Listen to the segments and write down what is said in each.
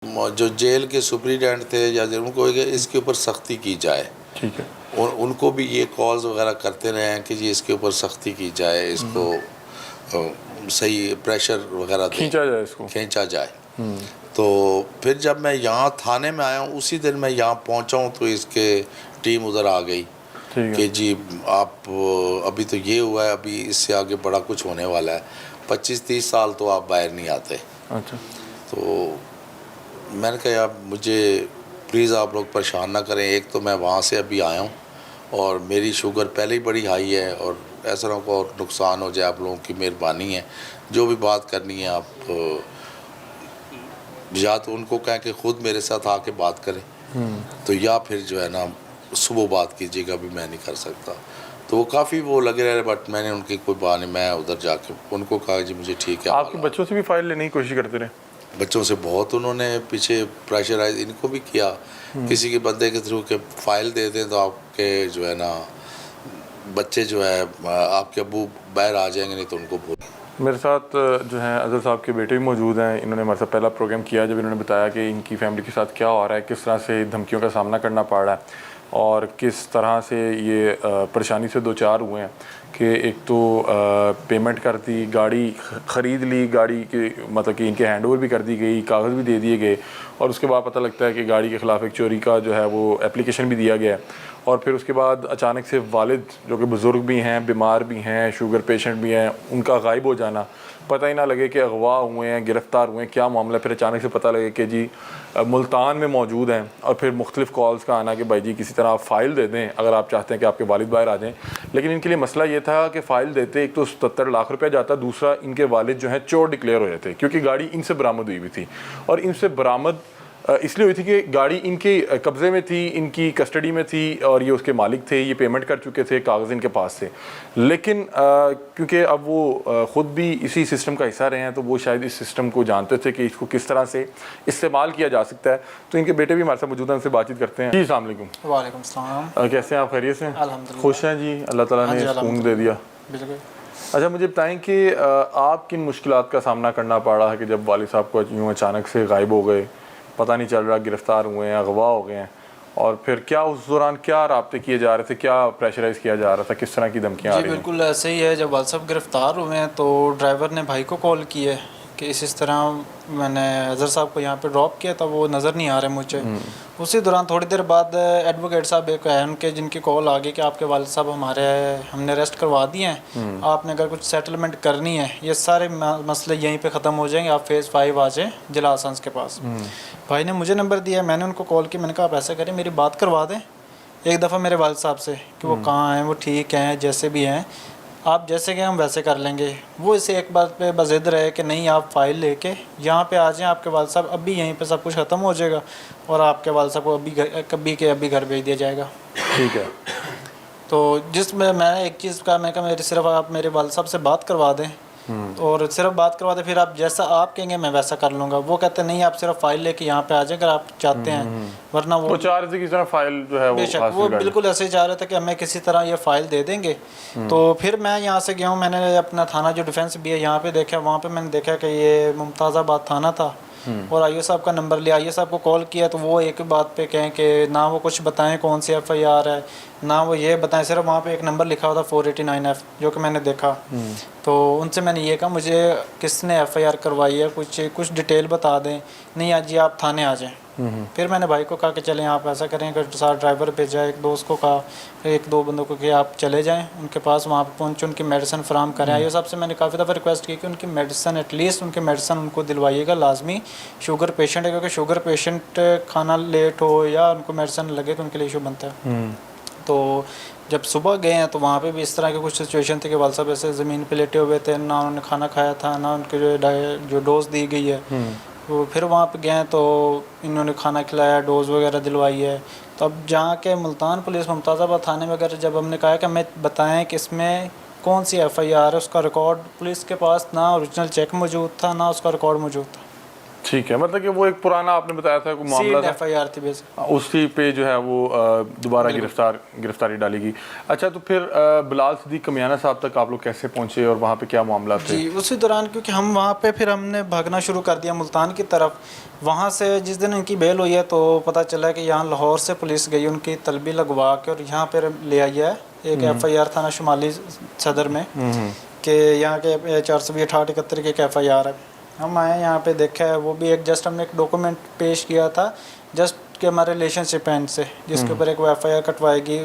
जो जेल के सुपरिटेंडेंट थे या उनको इसके ऊपर सख्ती की जाए। ठीक है। और उनको भी ये कॉल्स वगैरह करते रहे हैं कि जी इसके ऊपर सख्ती की जाए, इसको सही प्रेशर वगैरह खींचा जाए, इसको खींचा जाए। तो फिर जब मैं यहाँ थाने में आया हूँ, उसी दिन मैं यहाँ पहुँचा हूँ तो इसके टीम उधर आ गई कि जी आप अभी तो ये हुआ है, अभी इससे आगे बड़ा कुछ होने वाला है, 25-30 साल तो आप बाहर नहीं आते। अच्छा। तो मैंने कहा यार मुझे प्लीज़ आप लोग परेशान ना करें, एक तो मैं वहाँ से अभी आया हूँ और मेरी शुगर पहले ही बड़ी हाई है और ऐसा ना को और नुकसान हो जाए, आप लोगों की मेहरबानी है, जो भी बात करनी है आप या तो उनको कहें कि ख़ुद मेरे साथ आके बात करें, तो या फिर जो है ना सुबह बात कीजिएगा, भी मैं नहीं कर सकता। तो वो काफ़ी वो लगे रहे, बट मैंने उनकी कोई बात नहीं, मैं उधर जाके उनको कहा जी मुझे ठीक है। आपके बच्चों से भी फाइल लेने की कोशिश करते रहे? बच्चों से बहुत उन्होंने पीछे प्रेशराइज इनको भी किया, किसी के बंदे के थ्रू के फ़ाइल दे दें तो आपके जो है ना बच्चे जो है आपके अब्बू बाहर आ जाएंगे, नहीं तो उनको भूल। मेरे साथ जो है अज़हर साहब के बेटे भी मौजूद हैं। इन्होंने हमारे साथ पहला प्रोग्राम किया जब इन्होंने बताया कि इनकी फैमिली के साथ क्या हो रहा है, किस तरह से धमकियों का सामना करना पड़ रहा है और किस तरह से ये परेशानी से दो चार हुए हैं कि एक तो पेमेंट कर दी, गाड़ी ख़रीद ली, गाड़ी की मतलब कि इनके हैंड ओवर भी कर दी गई, कागज़ भी दे दिए गए और उसके बाद पता लगता है कि गाड़ी के ख़िलाफ़ एक चोरी का जो है वो एप्लीकेशन भी दिया गया है। और फिर उसके बाद अचानक से वालिद जो कि बुज़ुर्ग भी हैं, बीमार भी हैं, शुगर पेशेंट भी हैं, उनका गायब हो जाना, पता ही ना लगे कि अगवा हुए हैं, गिरफ़्तार हुए हैं, क्या मामला। फिर अचानक से पता लगे कि जी मुल्तान में मौजूद हैं और फिर मुख्तलिफ़ कॉल्स का आना कि भाई जी किसी तरह आप फ़ाइल दे दें अगर आप चाहते हैं कि आपके वालिद बाहर आ जाएँ। लेकिन इनके लिए मसला ये था कि फ़ाइल देते एक तो 77 लाख रुपया जाता, दूसरा इनके वालिद जो हैं चोर डिक्लेयर हो जाते क्योंकि गाड़ी इनसे बरामद हुई थी और इनसे बरामद इसलिए हुई थी कि गाड़ी इनके कब्ज़े में थी, इनकी कस्टडी में थी और ये उसके मालिक थे, ये पेमेंट कर चुके थे, कागज़ इनके पास थे। लेकिन क्योंकि अब वो ख़ुद भी इसी सिस्टम का हिस्सा रहे हैं तो वो शायद इस सिस्टम को जानते थे कि इसको किस तरह से इस्तेमाल किया जा सकता है। तो इनके बेटे भी हमारे साथ मौजूद हैं, उनसे बातचीत करते हैं। जी अस्सलाम वालेकुम। वालेकुम सलाम। कैसे हैं आप? खैरियत से? अल्हम्दुलिल्लाह। खुश हैं जी? अल्लाह ताला ने सुकून दे दिया। बिल्कुल। अच्छा, मुझे बताएं कि आप किन मुश्किलात का सामना करना पड़ रहा है कि जब वालिद साहब को यूँ अचानक से गायब हो गए, पता नहीं चल रहा, गिरफ़्तार हुए हैं, अगवा हो गए हैं, और फिर क्या उस दौरान क्या राब्ते किए जा रहे थे, क्या प्रेशराइज़ किया जा रहा था, किस तरह की धमकियाँ आ रही हैं? जी बिल्कुल ऐसे ही है। जब वालिद साहब गिरफ़्तार हुए हैं तो ड्राइवर ने भाई को कॉल की है कि इस तरह मैंने अज़हर साहब को यहाँ पे ड्रॉप किया था, वो नज़र नहीं आ रहे मुझे। उसी दौरान थोड़ी देर बाद एडवोकेट साहब एक है उनके, जिनकी कॉल आ गई कि आपके वालिद साहब हमने अरेस्ट करवा दिए हैं, आपने अगर कुछ सेटलमेंट करनी है ये सारे मसले यहीं पे ख़त्म हो जाएंगे, आप फेज़ 5 आ जाएँ जिला आसांस के पास। भाई ने मुझे नंबर दिया, मैंने उनको कॉल की, मैंने कहा आप ऐसा करें मेरी बात करवा दें एक दफ़ा मेरे वालिद साहब से कि वो कहाँ हैं, वो ठीक हैं, जैसे भी हैं आप जैसे कि हम वैसे कर लेंगे। वो इसे एक बात पे बज़िद रहे कि नहीं आप फ़ाइल लेके यहाँ पे आ जाएं, आपके वालिद साहब अभी यहीं पे सब कुछ ख़त्म हो जाएगा और आपके वालिद साहब को अभी घर भेज दिया जाएगा। ठीक है। तो जिसमें मैं एक चीज़ का मैं कहा मेरे सिर्फ आप मेरे वालिद साहब से बात करवा दें और सिर्फ बात करवा दें, फिर आप जैसा आप कहेंगे मैं वैसा कर लूँगा। वो कहते नहीं आप सिर्फ फ़ाइल लेके यहाँ पे आ जाए अगर आप चाहते हैं, वरना वो चाह रहे थे किसी तरह फ़ाइल जो है बेशक वो बिल्कुल ऐसे ही चाह रहे थे कि हमें किसी तरह ये फ़ाइल दे देंगे। तो फिर मैं यहाँ से गया हूँ, मैंने अपना थाना जो डिफेंस भी है यहाँ पे देखा, वहाँ पे मैंने देखा कि ये मुमताज़ाबाद थाना था और आईओ साहब का नंबर लिया, आईओ साहब को कॉल किया तो वो एक बात पे कहें कि ना वो कुछ बताएं कौन सी FIR है, ना वो ये बताएं, सिर्फ वहाँ पे एक नंबर लिखा हुआ था 489F जो कि मैंने देखा। तो उनसे मैंने ये कहा मुझे किसने FIR करवाई है, कुछ डिटेल बता दें। नहीं आज जी आप थाने आ जाएं। फिर मैंने भाई को कहा कि चलें आप ऐसा करें, अगर साथ ड्राइवर भेजा, एक दोस्त को कहा, फिर एक दो बंदों को कि आप चले जाएं उनके पास, वहाँ पे पहुँचे उनकी मेडिसिन फराम करें। आईओ साहब से मैंने काफ़ी दफ़ा रिक्वेस्ट की कि उनकी मेडिसिन एटलीस्ट उनकी मेडिसिन उनको दिलवाइएगा लाजमी। शुगर पेशेंट है, क्योंकि शुगर पेशेंट खाना लेट हो या उनको मेडिसिन लगे तो उनके लिए इशू बनता है। तो जब सुबह गए हैं तो वहाँ पे भी इस तरह के कुछ सिचुएशन थे कि वालिद साहब ऐसे ज़मीन पे लेटे हुए थे, ना उन्होंने खाना खाया था, ना उनके जो डोज दी गई है। तो फिर वहाँ पे गए तो इन्होंने खाना खिलाया, डोज़ वगैरह दिलवाई है। तो अब जहाँ के मुल्तान पुलिस मुमताज़ाबाद थाने में अगर जब हमने कहा कि हमें बताएं कि इसमें कौन सी FIR है, उसका रिकॉर्ड पुलिस के पास ना ओरिजिनल चेक मौजूद था, ना उसका रिकॉर्ड मौजूद था। ठीक है, मतलब कि वो एक पुराना आपने बताया था कोई मामला था, FIR थी बेस। उसी पे जो है वो दोबारा गिरफ्तारी डालेगी। अच्छा, तो फिर बिलाल सिद्दीक कमियाना साहब तक आप लोग कैसे पहुंचे और वहाँ पे क्या मामला थे? जी, उसी दौरान क्योंकि हम वहाँ पे फिर हमने भागना शुरू कर दिया मुल्तान की तरफ। वहाँ से जिस दिन उनकी बेल हुई है तो पता चला कि यहाँ लाहौर से पुलिस गई उनकी तलबी लगवा के और यहाँ पर ले आई है एक FIR थाना शुमाली सदर में कि यहाँ के 468-71 की एक FIR है। हम आए यहाँ पे देखा है, वो भी एक जस्ट हमने एक डॉक्यूमेंट पेश किया था जस्ट कि हमारे रिलेशनशिप है इनसे, जिसके ऊपर एक वो FIR कटवाएगी।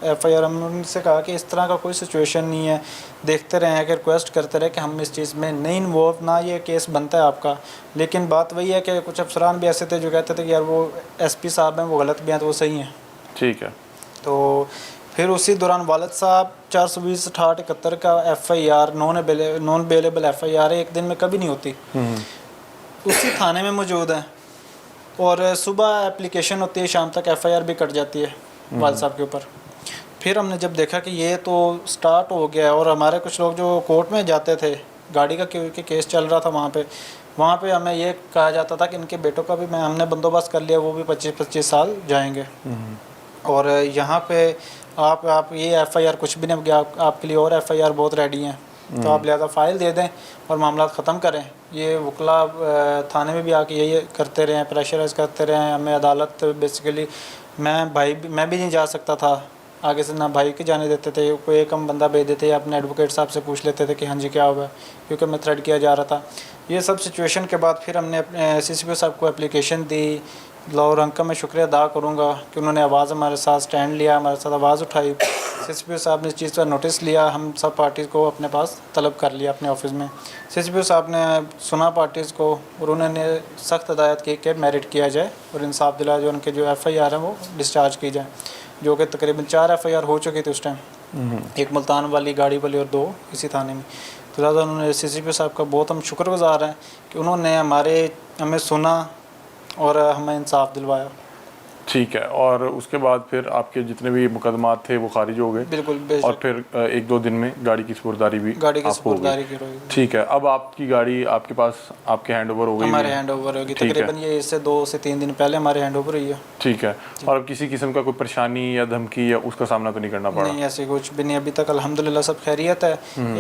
FIR हमने उनसे कहा कि इस तरह का कोई सिचुएशन नहीं है, देखते रहे कि रिक्वेस्ट करते रहे कि हम इस चीज़ में नहीं इन्वॉल्व, ना ये केस बनता है आपका। लेकिन बात वही है कि कुछ अफसरान भी ऐसे थे जो कहते थे कि यार वो SP साहब हैं, वो गलत भी हैं तो वो सही हैं। ठीक है। तो फिर उसी दौरान वालिद साहब 420/68-71 का FIR नॉन बेलेबल FIR है, एक दिन में कभी नहीं होती, उसी थाने में मौजूद है और सुबह एप्लीकेशन होती है, शाम तक FIR भी कट जाती है वालिद साहब के ऊपर। फिर हमने जब देखा कि ये तो स्टार्ट हो गया और हमारे कुछ लोग जो कोर्ट में जाते थे, गाड़ी का क्योंकि केस चल रहा था वहाँ पे हमें ये कहा जाता था कि इनके बेटों का भी हमने बंदोबस्त कर लिया, वो भी 25-25 साल जाएंगे। और यहाँ पे आप ये FIR कुछ भी नहीं गया, आपके लिए और FIR बहुत रेडी हैं, तो आप लिहाजा फ़ाइल दे दें और मामला ख़त्म करें। ये वकला थाने में भी आके यही करते रहे, प्रेशराइज करते रहे हमें। अदालत बेसिकली मैं भी नहीं जा सकता था आगे से, ना भाई के जाने देते थे, कोई एक हम बंदा भेज देते या अपने एडवोकेट साहब से पूछ लेते थे कि हाँ जी क्या हुआ है, क्योंकि मैं थ्रेड किया जा रहा था। ये सब सिचुएशन के बाद फिर हमने अपने CCPO साहब को एप्लीकेशन दी। लाहौर अंका मैं शुक्रिया अदा करूँगा कि उन्होंने आवाज़ हमारे साथ स्टैंड लिया, हमारे साथ आवाज़ उठाई। CCPO साहब ने इस चीज़ का नोटिस लिया, हम सब पार्टीज़ को अपने पास तलब कर लिया अपने ऑफिस में। CCPO साहब ने सुना पार्टीज़ को और उन्होंने सख्त हदायत की कि मेरिट किया जाए और इंसाफ दिलाया जाए, उनके जो FIR हैं वो डिस्चार्ज की जाए, जो कि तकरीबन 4 FIR हो चुकी थी उस टाइम, एक मुल्तान वाली, गाड़ी वाली और 2 इसी थाने में। तो लिहाजा उन्होंने CCPO साहब का बहुत हम शुक्रगुज़ार हैं कि उन्होंने हमें सुना और हमें इंसाफ दिलवाया। ठीक है, और उसके बाद फिर आपके जितने भी मुकदमात थे वो खारिज हो गए? बिल्कुल। और फिर 1-2 दिन में गाड़ी की सुपुर्दारी भी आपको हो गई? ठीक है, अब आपकी गाड़ी आपके पास आपके हैंड ओवर हो गई? हमारे हैंड ओवर होगी तकरीबन, ये इससे 2 से 3 दिन पहले हमारे हैंड ओवर हुई है। ठीक है, और अब किसी किस्म का कोई परेशानी या धमकी या उसका सामना तो नहीं करना पड़ा? नहीं, ऐसे कुछ भी नहीं, अभी तक अल्हम्दुलिल्लाह सब खैरियत है।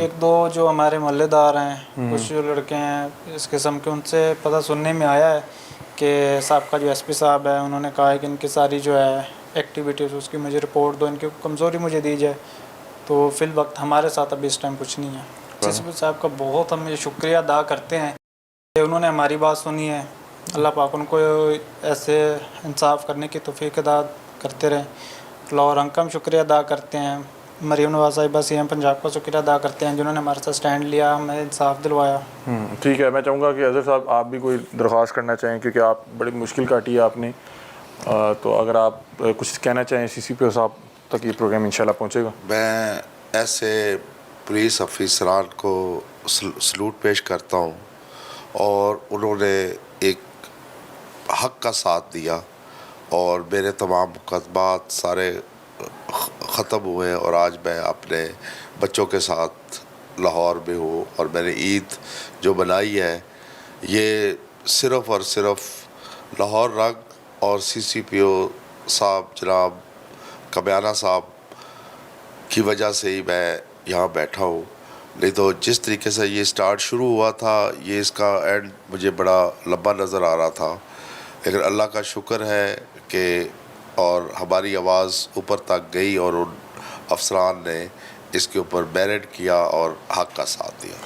1-2 जो हमारे मोहल्लेदार हैं, कुछ जो लड़के हैं इस किस्म के, उनसे पता सुनने में आया है कि साहब का जो SP साहब है उन्होंने कहा है कि इनकी सारी जो है एक्टिविटीज़ उसकी मुझे रिपोर्ट दो, इनकी कमज़ोरी मुझे दी जाए। तो फिल वक्त हमारे साथ अभी इस टाइम कुछ नहीं है। CCPO साहब का बहुत हम शुक्रिया अदा करते हैं कि उन्होंने हमारी बात सुनी है। अल्लाह पाक उनको ऐसे इंसाफ करने की तौफीक अदा करते रहें। लाहौर अंका हम शुक्रिया अदा करते हैं, मरीम नवाज़ साहिबा CM पंजाब का शुक्रिया अदा करते हैं जिन्होंने हमारे साथ स्टैंड लिया, हमें इंसाफ दिलवाया। ठीक है, मैं चाहूँगा कि अज़हर साहब आप भी कोई दरख्वास्त करना चाहें, क्योंकि आप बड़ी मुश्किल काटी है आपने, तो अगर आप कुछ कहना चाहें CCPO साहब तक ये प्रोग्राम इंशाल्लाह पहुँचेगा। मैं ऐसे पुलिस अफसरान को सलूट पेश करता हूँ और उन्होंने एक हक़ का साथ दिया और मेरे तमाम मुकदमात सारे ख़त्म हुए और आज मैं अपने बच्चों के साथ लाहौर में हूँ। और मैंने ईद जो मनाई है ये सिर्फ़ और सिर्फ लाहौर रंग और CCPO साहब जनाब कमियाना साहब की वजह से ही मैं यहाँ बैठा हूँ। नहीं तो जिस तरीके से ये स्टार्ट शुरू हुआ था, ये इसका एंड मुझे बड़ा लंबा नज़र आ रहा था, लेकिन अल्लाह का शुक्र है कि और हमारी आवाज़ ऊपर तक गई और उन अफसरान ने इसके ऊपर मेरिट किया और हक़ का साथ दिया।